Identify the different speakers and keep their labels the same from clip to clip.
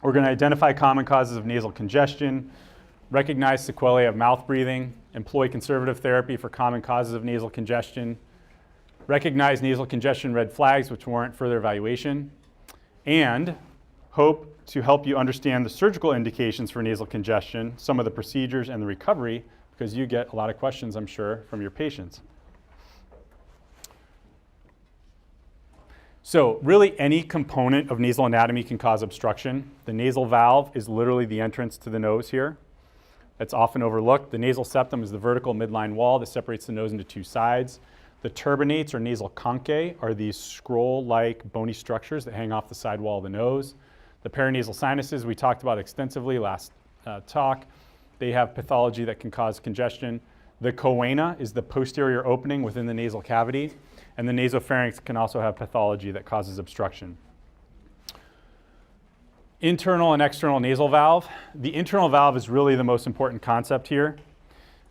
Speaker 1: We're going to identify common causes of nasal congestion, recognize sequelae of mouth breathing, employ conservative therapy for common causes of nasal congestion, recognize nasal congestion red flags which warrant further evaluation, and hope to help you understand the surgical indications for nasal congestion, some of the procedures, and the recovery, because you get a lot of questions, I'm sure, from your patients. So really any component of nasal anatomy can cause obstruction. The nasal valve is literally the entrance to the nose here. It's often overlooked. The nasal septum is the vertical midline wall that separates the nose into two sides. The turbinates or nasal conchae are these scroll-like bony structures that hang off the side wall of the nose. The paranasal sinuses we talked about extensively last talk. They have pathology that can cause congestion. The choana is the posterior opening within the nasal cavity. And the nasopharynx can also have pathology that causes obstruction. Internal and external nasal valve. The internal valve is really the most important concept here.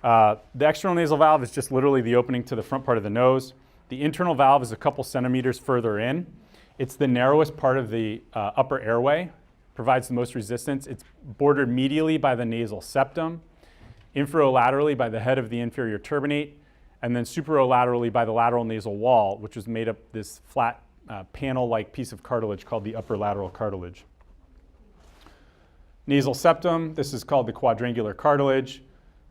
Speaker 1: The external nasal valve is just literally the opening to the front part of the nose. The internal valve is a couple centimeters further in. It's the narrowest part of the upper airway, provides the most resistance. It's bordered medially by the nasal septum, inferolaterally by the head of the inferior turbinate, and then superolaterally by the lateral nasal wall, which is made up this flat panel-like piece of cartilage called the upper lateral cartilage. Nasal septum, this is called the quadrangular cartilage.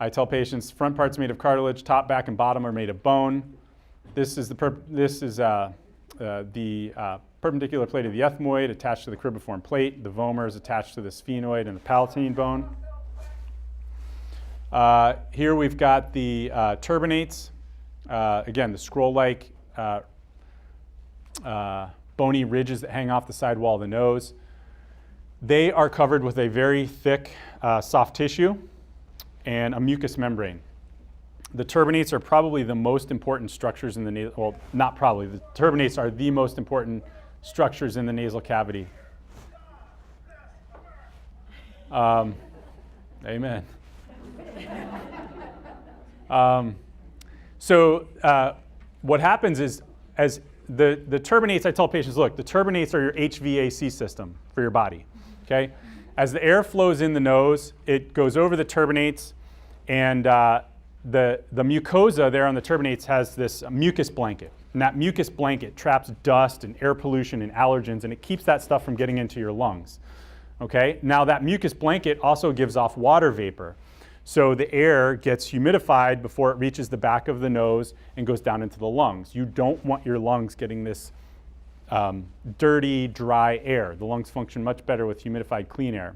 Speaker 1: I tell patients front part's made of cartilage, top, back, and bottom are made of bone. This is the perpendicular plate of the ethmoid attached to the cribriform plate. The vomer is attached to the sphenoid and the palatine bone. Here we've got the turbinates. Again, the scroll-like bony ridges that hang off the side wall of the nose. They are covered with a very thick soft tissue and a mucous membrane. The turbinates are probably the most important structures in the nasal, well, not probably, the turbinates are the most important structures in the nasal cavity. Amen. What happens is, as the turbinates, I tell patients, look, the turbinates are your HVAC system for your body, okay? As the air flows in the nose, it goes over the turbinates, and the mucosa there on the turbinates has this mucus blanket. And that mucus blanket traps dust and air pollution and allergens, and it keeps that stuff from getting into your lungs, okay? Now that mucus blanket also gives off water vapor. So the air gets humidified before it reaches the back of the nose and goes down into the lungs. You don't want your lungs getting this dirty, dry air. The lungs function much better with humidified, clean air.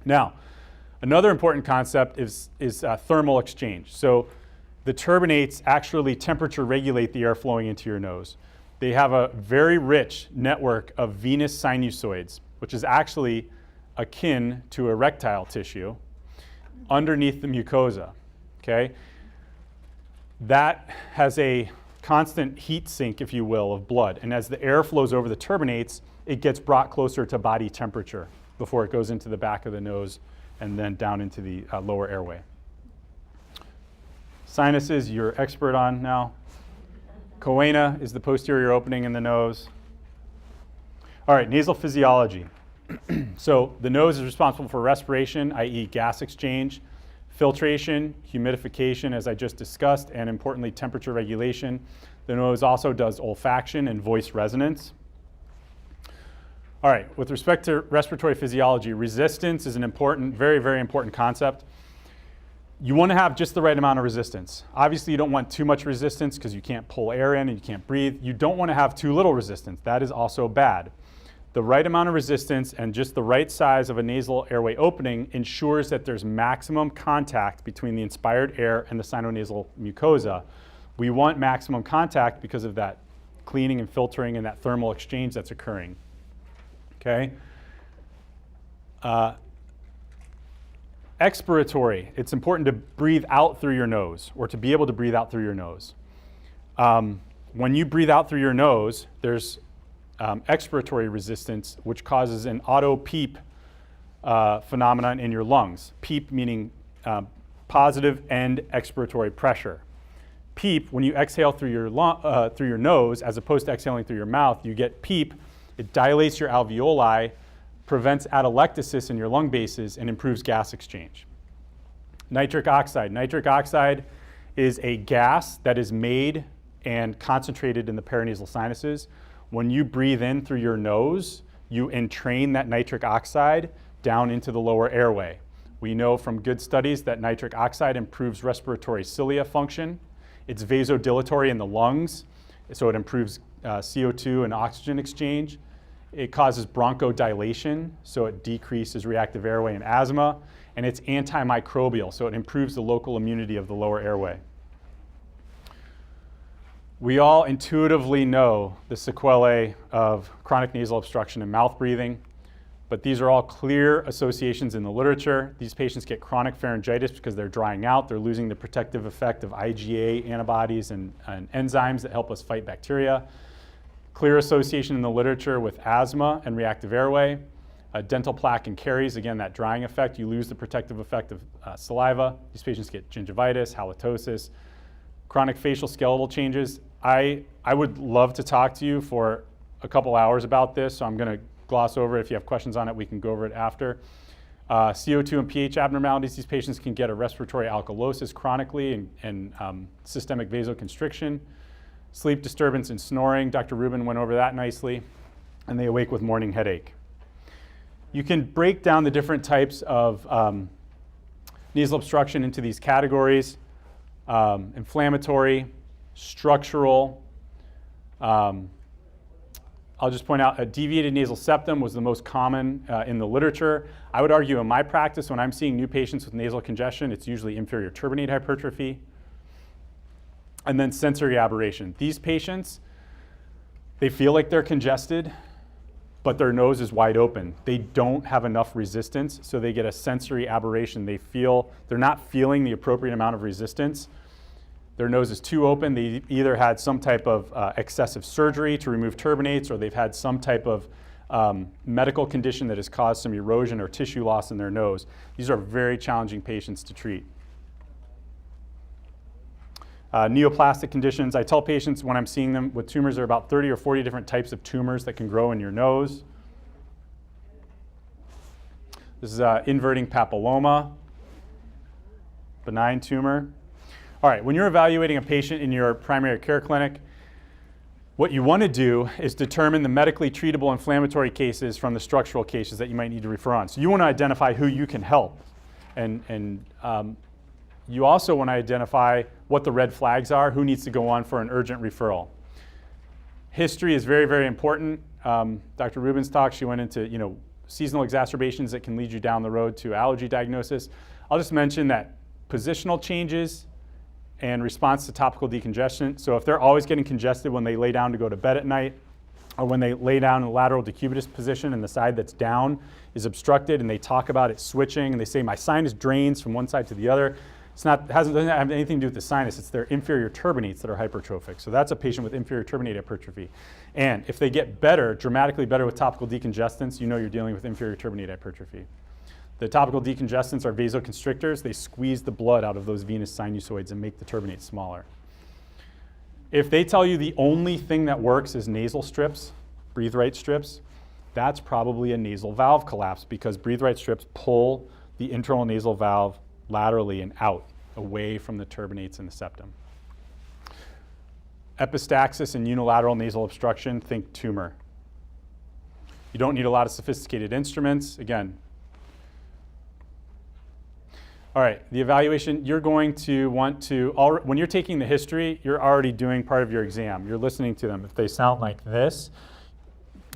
Speaker 1: Now, another important concept is thermal exchange. So the turbinates actually temperature regulate the air flowing into your nose. They have a very rich network of venous sinusoids, which is actually akin to erectile tissue, underneath the mucosa, okay? That has a constant heat sink, if you will, of blood. And as the air flows over the turbinates, it gets brought closer to body temperature before it goes into the back of the nose and then down into the lower airway. Sinuses, you're expert on now. Choana is the posterior opening in the nose. All right, nasal physiology. So the nose is responsible for respiration, i.e. gas exchange, filtration, humidification, as I just discussed, and importantly, temperature regulation. The nose also does olfaction and voice resonance. All right, with respect to respiratory physiology, resistance is an important, very, very important concept. You want to have just the right amount of resistance. Obviously, you don't want too much resistance because you can't pull air in and you can't breathe. You don't want to have too little resistance. That is also bad. The right amount of resistance and just the right size of a nasal airway opening ensures that there's maximum contact between the inspired air and the sinonasal mucosa. We want maximum contact because of that cleaning and filtering and that thermal exchange that's occurring. Okay? Expiratory, it's important to breathe out through your nose, or to be able to breathe out through your nose. When you breathe out through your nose, there's expiratory resistance, which causes an auto PEEP phenomenon in your lungs. PEEP meaning positive end expiratory pressure. PEEP, when you exhale through your nose, as opposed to exhaling through your mouth, you get PEEP. It dilates your alveoli, prevents atelectasis in your lung bases and improves gas exchange. Nitric oxide. Nitric oxide is a gas that is made and concentrated in the paranasal sinuses. When you breathe in through your nose, you entrain that nitric oxide down into the lower airway. We know from good studies that nitric oxide improves respiratory cilia function. It's vasodilatory in the lungs, so it improves CO2 and oxygen exchange. It causes bronchodilation, so it decreases reactive airway and asthma. And it's antimicrobial, so it improves the local immunity of the lower airway. We all intuitively know the sequelae of chronic nasal obstruction and mouth breathing, but these are all clear associations in the literature. These patients get chronic pharyngitis because they're drying out. They're losing the protective effect of IgA antibodies and enzymes that help us fight bacteria. Clear association in the literature with asthma and reactive airway. Dental plaque and caries, again, that drying effect. You lose the protective effect of saliva. These patients get gingivitis, halitosis, chronic facial skeletal changes. I would love to talk to you for a couple hours about this, so I'm going to gloss over it. If you have questions on it, we can go over it after. CO2 and pH abnormalities. These patients can get a respiratory alkalosis chronically and systemic vasoconstriction. Sleep disturbance and snoring. Dr. Rubin went over that nicely. And they awake with morning headache. You can break down the different types of nasal obstruction into these categories: inflammatory, structural. I'll just point out a deviated nasal septum was the most common in the literature. I would argue in my practice, when I'm seeing new patients with nasal congestion, it's usually inferior turbinate hypertrophy. And then sensory aberration. These patients, they feel like they're congested, but their nose is wide open. They don't have enough resistance, so they get a sensory aberration. They're not feeling the appropriate amount of resistance. Their nose is too open. They either had some type of excessive surgery to remove turbinates, or they've had some type of medical condition that has caused some erosion or tissue loss in their nose. These are very challenging patients to treat. Neoplastic conditions. I tell patients when I'm seeing them with tumors, there are about 30 or 40 different types of tumors that can grow in your nose. This is inverting papilloma, benign tumor. All right, when you're evaluating a patient in your primary care clinic, what you want to do is determine the medically treatable inflammatory cases from the structural cases that you might need to refer on. So you want to identify who you can help. And you also want to identify what the red flags are, who needs to go on for an urgent referral. History is very, very important. Dr. Rubin's talk, she went into seasonal exacerbations that can lead you down the road to allergy diagnosis. I'll just mention that positional changes and response to topical decongestion. So if they're always getting congested when they lay down to go to bed at night, or when they lay down in the lateral decubitus position and the side that's down is obstructed, and they talk about it switching, and they say my sinus drains from one side to the other, doesn't have anything to do with the sinus. It's their inferior turbinates that are hypertrophic. So that's a patient with inferior turbinate hypertrophy. And if they get better, dramatically better with topical decongestants, you know you're dealing with inferior turbinate hypertrophy. The topical decongestants are vasoconstrictors. They squeeze the blood out of those venous sinusoids and make the turbinate smaller. If they tell you the only thing that works is nasal strips, breathe right strips, that's probably a nasal valve collapse, because breathe right strips pull the internal nasal valve laterally and out, away from the turbinates in the septum. Epistaxis and unilateral nasal obstruction, think tumor. You don't need a lot of sophisticated instruments. Again, all right, the evaluation, you're going to want to, when you're taking the history, you're already doing part of your exam. You're listening to them. If they sound like this,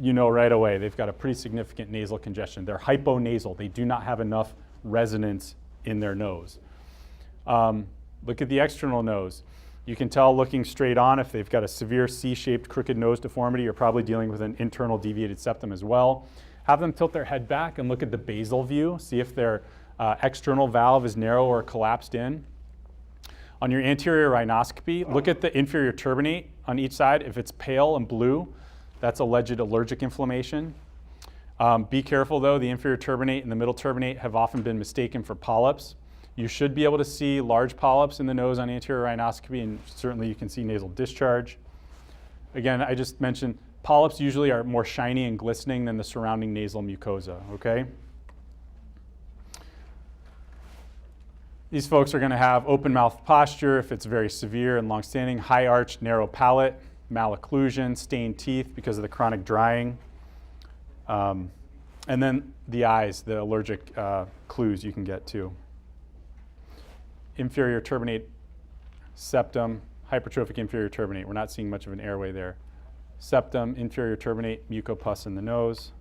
Speaker 1: you know right away they've got a pretty significant nasal congestion. They're hyponasal. They do not have enough resonance in their nose. Look at the external nose. You can tell looking straight on if they've got a severe C-shaped crooked nose deformity. You're probably dealing with an internal deviated septum as well. Have them tilt their head back and look at the basal view. See if their external valve is narrow or collapsed in. On your anterior rhinoscopy, look at the inferior turbinate on each side. If it's pale and blue, that's alleged allergic inflammation. Be careful though, the inferior turbinate and the middle turbinate have often been mistaken for polyps. You should be able to see large polyps in the nose on anterior rhinoscopy, and certainly you can see nasal discharge. Again, I just mentioned Polyps usually are more shiny and glistening than the surrounding nasal mucosa, okay? These folks are going to have open mouth posture if it's very severe and long-standing, high arched, narrow palate, malocclusion, stained teeth because of the chronic drying. And then the eyes, the allergic clues you can get too. Inferior turbinate septum, hypertrophic inferior turbinate. We're not seeing much of an airway there. Septum, inferior turbinate, mucopus in the nose.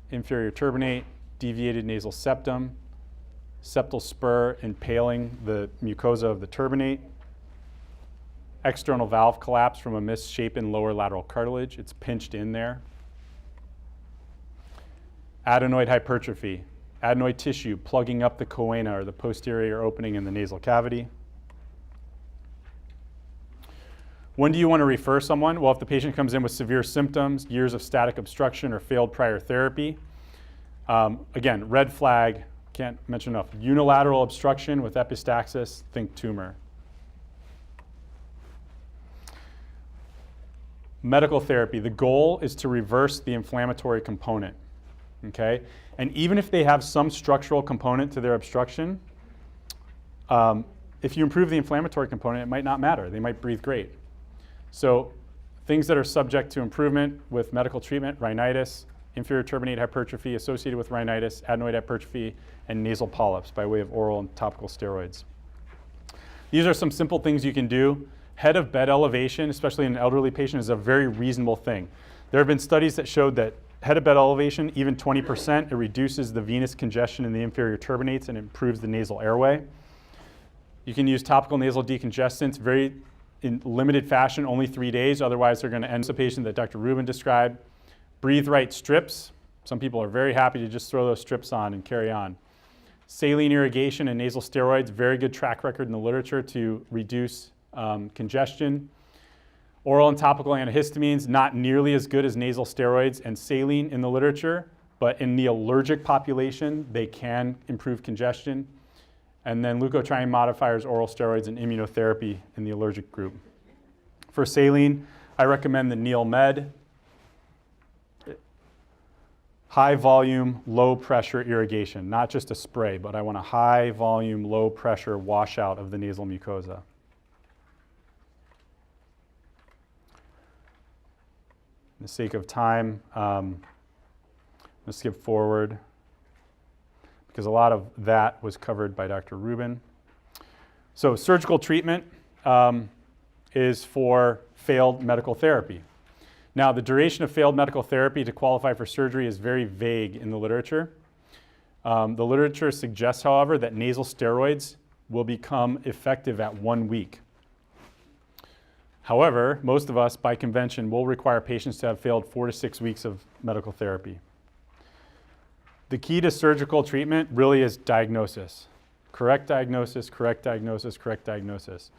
Speaker 1: Inferior turbinate, deviated nasal septum, septal spur impaling the mucosa of the turbinate. External valve collapse from a misshapen lower lateral cartilage. It's pinched in there. Adenoid hypertrophy, adenoid tissue plugging up the choana or the posterior opening in the nasal cavity. When do you want to refer someone? Well, if the patient comes in with severe symptoms, years of static obstruction, or failed prior therapy. Again, red flag, can't mention enough. Unilateral obstruction with epistaxis, think tumor. Medical therapy, the goal is to reverse the inflammatory component, okay? And even if they have some structural component to their obstruction, if you improve the inflammatory component, it might not matter. They might breathe great. So things that are subject to improvement with medical treatment, rhinitis, inferior turbinate hypertrophy associated with rhinitis, adenoid hypertrophy, and nasal polyps by way of oral and topical steroids. These are some simple things you can do. Head of bed elevation, especially in an elderly patient, is a very reasonable thing. There have been studies that showed that head of bed elevation, even 20%, it reduces the venous congestion in the inferior turbinates and improves the nasal airway. You can use topical nasal decongestants very in limited fashion, only 3 days. Otherwise, they're going to end the patient that Dr. Rubin described. Breathe right strips. Some people are very happy to just throw those strips on and carry on. Saline irrigation and nasal steroids, very good track record in the literature to reduce congestion. Oral and topical antihistamines, not nearly as good as nasal steroids and saline in the literature, but in the allergic population, they can improve congestion. And then leukotriene modifiers, oral steroids, and immunotherapy in the allergic group. For saline, I recommend the Neil Med. High volume, low pressure irrigation, not just a spray, but I want a high volume, low pressure washout of the nasal mucosa. For the sake of time, I'm going to skip forward because a lot of that was covered by Dr. Rubin. So surgical treatment is for failed medical therapy. Now, the duration of failed medical therapy to qualify for surgery is very vague in the literature. The literature suggests, however, that nasal steroids will become effective at 1 week. However, most of us, by convention, will require patients to have failed 4 to 6 weeks of medical therapy. The key to surgical treatment really is diagnosis. Correct diagnosis, correct diagnosis, correct diagnosis.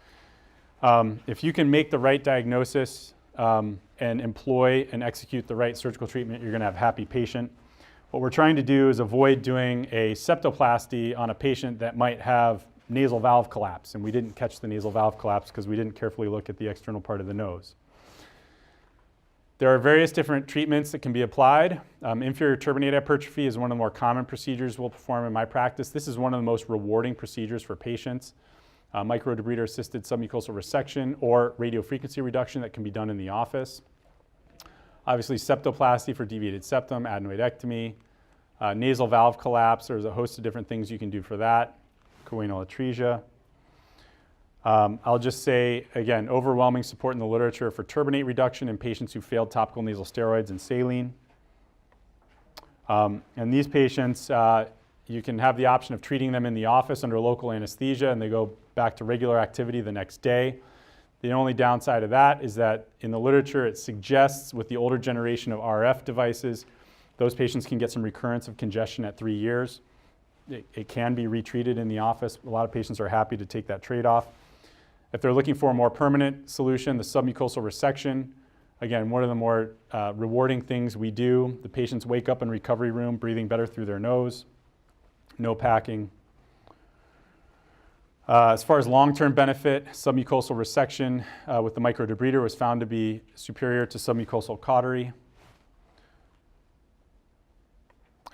Speaker 1: If you can make the right diagnosis and employ and execute the right surgical treatment, you're going to have a happy patient. What we're trying to do is avoid doing a septoplasty on a patient that might have nasal valve collapse, and we didn't catch the nasal valve collapse because we didn't carefully look at the external part of the nose. There are various different treatments that can be applied. Inferior turbinate hypertrophy is one of the more common procedures we'll perform in my practice. This is one of the most rewarding procedures for patients. Microdebrider-assisted submucosal resection or radiofrequency reduction that can be done in the office. Obviously, septoplasty for deviated septum, adenoidectomy, nasal valve collapse. There's a host of different things you can do for that. Choanal atresia. I'll just say, again, overwhelming support in the literature for turbinate reduction in patients who failed topical nasal steroids and saline. And these patients, you can have the option of treating them in the office under local anesthesia, and they go back to regular activity the next day. The only downside of that is that in the literature it suggests with the older generation of RF devices, those patients can get some recurrence of congestion at 3 years. It can be retreated in the office. A lot of patients are happy to take that trade-off. If they're looking for a more permanent solution, the submucosal resection, again, one of the more rewarding things we do. The patients wake up in recovery room breathing better through their nose, no packing. As far as long-term benefit, submucosal resection with the microdebrider was found to be superior to submucosal cautery.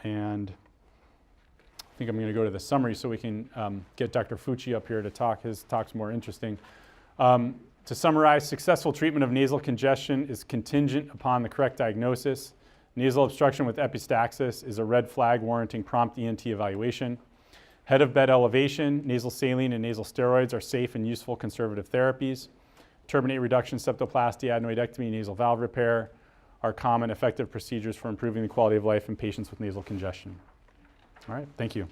Speaker 1: And I think I'm going to go to the summary so we can get Dr. Fucci up here to talk. His talk's more interesting. To summarize, successful treatment of nasal congestion is contingent upon the correct diagnosis. Nasal obstruction with epistaxis is a red flag warranting prompt ENT evaluation. Head of bed elevation, nasal saline, and nasal steroids are safe and useful conservative therapies. Turbinate reduction, septoplasty, adenoidectomy, nasal valve repair are common effective procedures for improving the quality of life in patients with nasal congestion. All right, thank you.